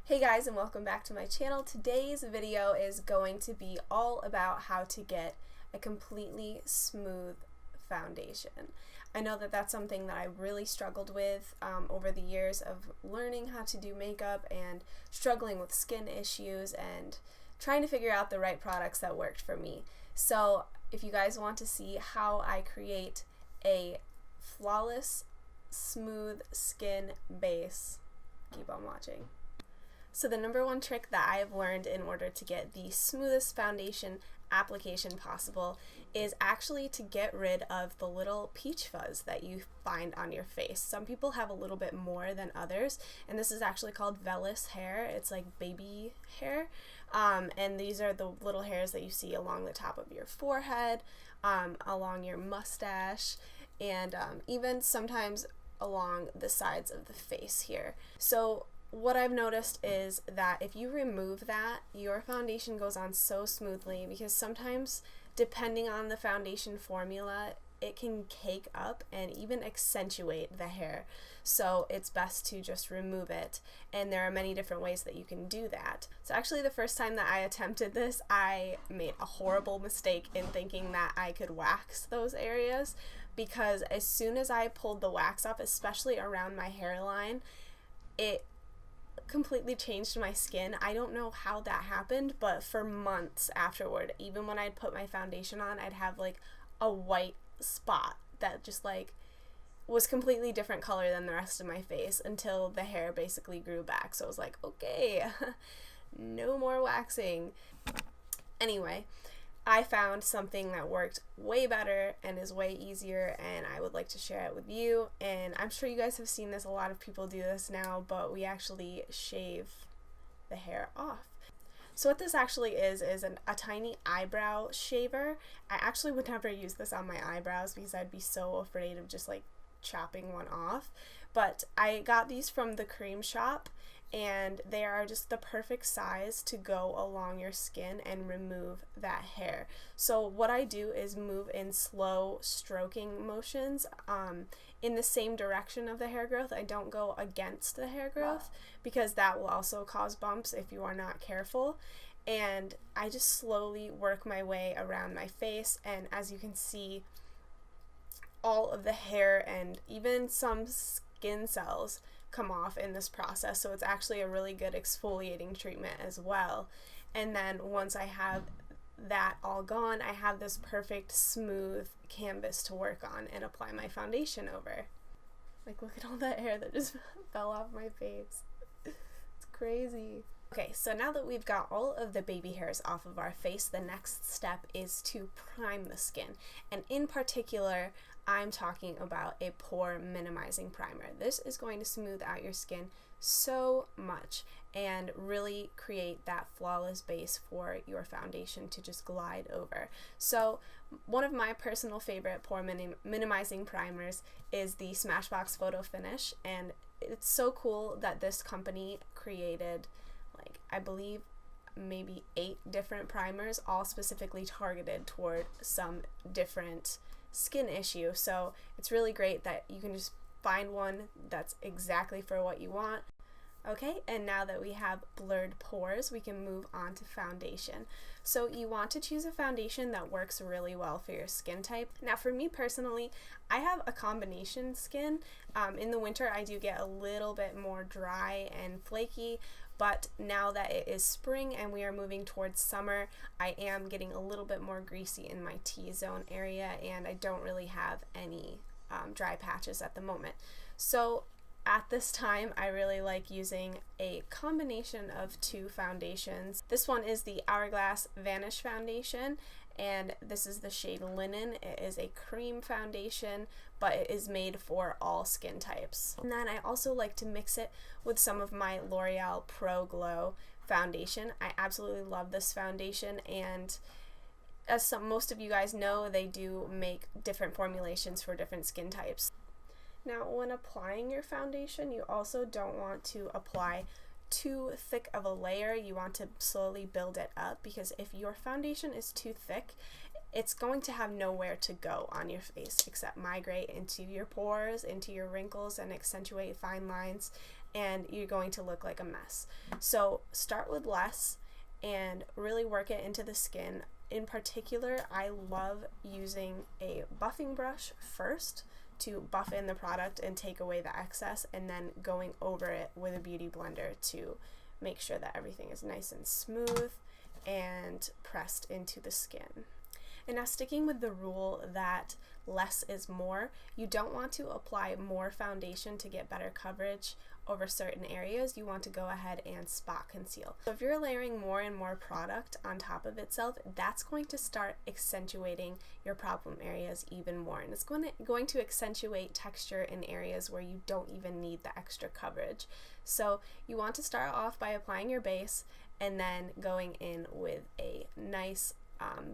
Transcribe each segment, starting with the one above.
Hey guys, and welcome back to my channel. Today's video is going to be all about how to get a completely smooth foundation. I know that that's something that I really struggled with over the years of learning how to do makeup and struggling with skin issues and trying to figure out the right products that worked for me. So if you guys want to see how I create a flawless, smooth skin base, keep on watching. So the number one trick that I have learned in order to get the smoothest foundation application possible is actually to get rid of the little peach fuzz that you find on your face. Some people have a little bit more than others, and this is actually called vellus hair. It's like baby hair, and these are the little hairs that you see along the top of your forehead, along your mustache, and even sometimes along the sides of the face here. So what I've noticed is that if you remove that, your foundation goes on so smoothly, because sometimes depending on the foundation formula, it can cake up and even accentuate the hair. So it's best to just remove it, and there are many different ways that you can do that. So actually the first time that I attempted this, I made a horrible mistake in thinking that I could wax those areas, because as soon as I pulled the wax off, especially around my hairline, it completely changed my skin. I don't know how that happened, but for months afterward, even when I'd put my foundation on, I'd have like a white spot that just like was completely different color than the rest of my face until the hair basically grew back. So I was like, okay, no more waxing. Anyway, I found something that worked way better and is way easier, and I would like to share it with you. And I'm sure you guys have seen this, a lot of people do this now, but we actually shave the hair off. So what this actually is a tiny eyebrow shaver. I actually would never use this on my eyebrows because I'd be so afraid of just like chopping one off. But I got these from the Creme Shop, and they are just the perfect size to go along your skin and remove that hair. So what I do is move in slow stroking motions in the same direction of the hair growth. I don't go against the hair growth, because that will also cause bumps if you are not careful. And I just slowly work my way around my face, and as you can see, all of the hair and even some skin cells come off in this process, so it's actually a really good exfoliating treatment as well. And then once I have that all gone, I have this perfect smooth canvas to work on and apply my foundation over. Like, look at all that hair that just fell off my face. It's crazy. Okay, so now that we've got all of the baby hairs off of our face, the next step is to prime the skin. And in particular, I'm talking about a pore minimizing primer. This is going to smooth out your skin so much and really create that flawless base for your foundation to just glide over. So one of my personal favorite pore minimizing primers is the Smashbox Photo Finish, and it's so cool that this company created, like, I believe maybe 8 different primers, all specifically targeted toward some different skin issue. So it's really great that you can just find one that's exactly for what you want. Okay, and now that we have blurred pores, we can move on to foundation. So you want to choose a foundation that works really well for your skin type. Now for me personally, I have a combination skin. In the winter I do get a little bit more dry and flaky, but now that it is spring and we are moving towards summer, I am getting a little bit more greasy in my T-zone area, and I don't really have any dry patches at the moment. So at this time, I really like using a combination of 2 foundations. This one is the Hourglass Vanish foundation, and this is the shade Linen. It is a cream foundation, but it is made for all skin types. And then I also like to mix it with some of my Loreal Pro Glow foundation. I absolutely love this foundation, and as most of you guys know, they do make different formulations for different skin types. Now, when applying your foundation, you also don't want to apply too thick of a layer. You want to slowly build it up, because if your foundation is too thick, it's going to have nowhere to go on your face except migrate into your pores, into your wrinkles, and accentuate fine lines. and you're going to look like a mess. So start with less and really work it into the skin. In particular, I love using a buffing brush first to buff in the product and take away the excess, and then going over it with a beauty blender to make sure that everything is nice and smooth and pressed into the skin. And now, sticking with the rule that less is more, you don't want to apply more foundation to get better coverage over certain areas. You want to go ahead and spot conceal. So if you're layering more and more product on top of itself, that's going to start accentuating your problem areas even more, and it's going to accentuate texture in areas where you don't even need the extra coverage. So you want to start off by applying your base and then going in with a nice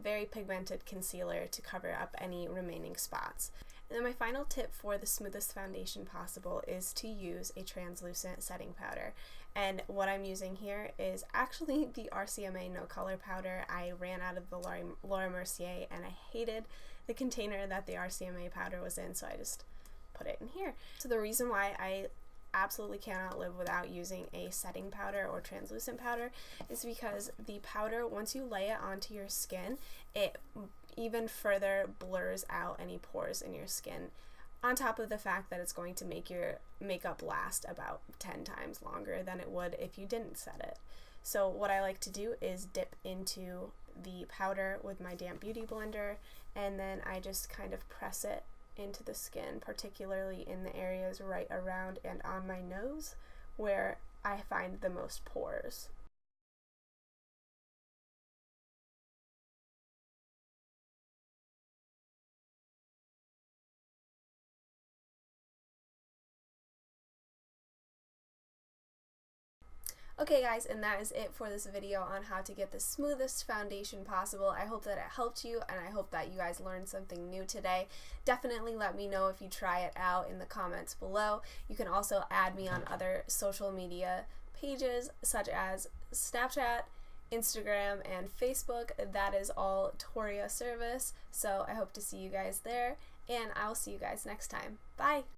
very pigmented concealer to cover up any remaining spots. And then my final tip for the smoothest foundation possible is to use a translucent setting powder. And what I'm using here is actually the RCMA No Color Powder. I ran out of the Laura Mercier and I hated the container that the RCMA powder was in, so I just put it in here. So the reason why I absolutely cannot live without using a setting powder or translucent powder is because the powder, once you lay it onto your skin, it even further blurs out any pores in your skin, on top of the fact that it's going to make your makeup last about 10 times longer than it would if you didn't set it. So what I like to do is dip into the powder with my damp beauty blender, and then I just kind of press it into the skin, particularly in the areas right around and on my nose where I find the most pores. Okay guys, and that is it for this video on how to get the smoothest foundation possible. I hope that it helped you, and I hope that you guys learned something new today. Definitely let me know if you try it out in the comments below. You can also add me on other social media pages such as Snapchat, Instagram, and Facebook. That is all Toria Serviss. So I hope to see you guys there, and I'll see you guys next time. Bye!